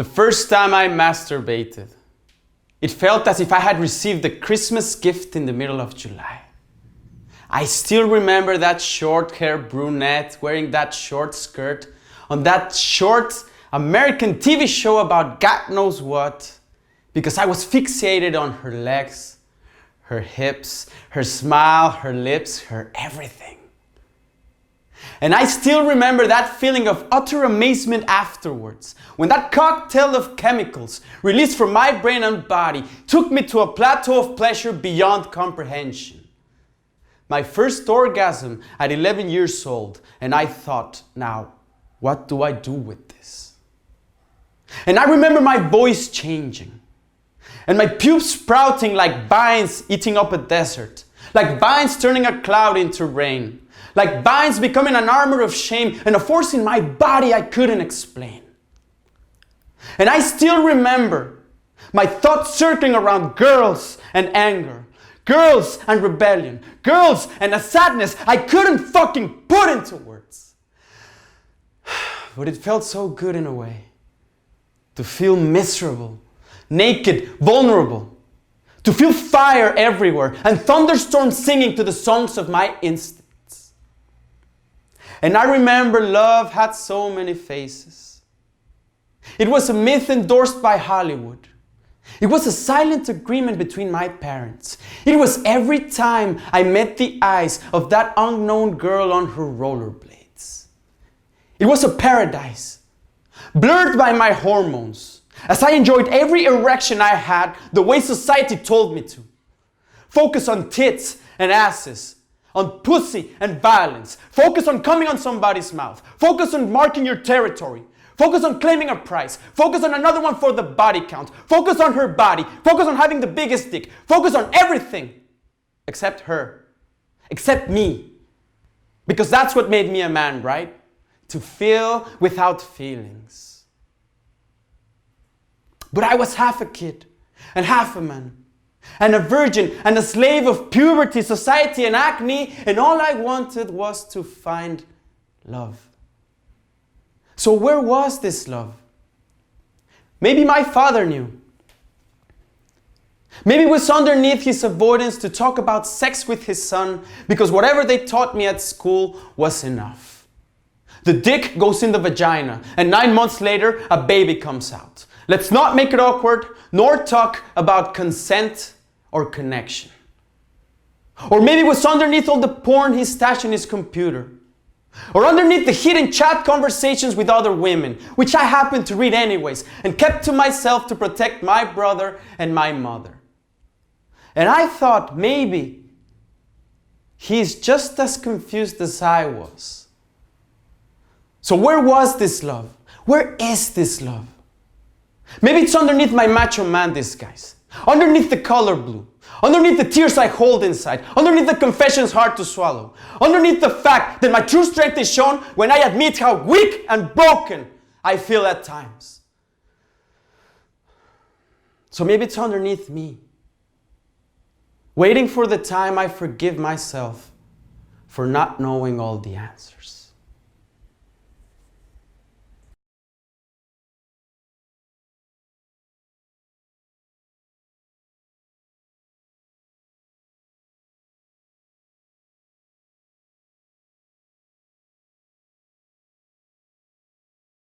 The first time I masturbated, it felt as if I had received a Christmas gift in the middle of July. I still remember that short-haired brunette wearing that short skirt on that short American TV show about God knows what, because I was fixated on her legs, her hips, her smile, her lips, her everything. And I still remember that feeling of utter amazement afterwards, when that cocktail of chemicals released from my brain and body took me to a plateau of pleasure beyond comprehension. My first orgasm at 11 years old, and I thought, now, what do I do with this? And I remember my voice changing, and my pubes sprouting like vines eating up a desert, like vines turning a cloud into rain, like vines becoming an armor of shame and a force in my body I couldn't explain. And I still remember my thoughts circling around girls and anger, girls and rebellion, girls and a sadness I couldn't fucking put into words. But it felt so good in a way to feel miserable, naked, vulnerable, to feel fire everywhere and thunderstorms singing to the songs of my instincts. And I remember love had so many faces. It was a myth endorsed by Hollywood. It was a silent agreement between my parents. It was every time I met the eyes of that unknown girl on her rollerblades. It was a paradise, blurred by my hormones, as I enjoyed every erection I had the way society told me to. Focus on tits and asses, on pussy and violence. Focus on coming on somebody's mouth. Focus on marking your territory. Focus on claiming a prize. Focus on another one for the body count. Focus on her body. Focus on having the biggest dick. Focus on everything except her. Except me. Because that's what made me a man, right? To feel without feelings. But I was half a kid and half a man, and a virgin and a slave of puberty, society and acne, and all I wanted was to find love. So where was this love? Maybe my father knew. Maybe it was underneath his avoidance to talk about sex with his son, because whatever they taught me at school was enough. The dick goes in the vagina, and 9 months later, a baby comes out. Let's not make it awkward, nor talk about consent or connection. Or maybe it was underneath all the porn he stashed in his computer. Or underneath the hidden chat conversations with other women, which I happened to read anyways, and kept to myself to protect my brother and my mother. And I thought maybe he's just as confused as I was. So where was this love? Where is this love? Maybe it's underneath my macho man disguise, underneath the color blue, underneath the tears I hold inside, underneath the confessions hard to swallow, underneath the fact that my true strength is shown when I admit how weak and broken I feel at times. So maybe it's underneath me, waiting for the time I forgive myself for not knowing all the answers.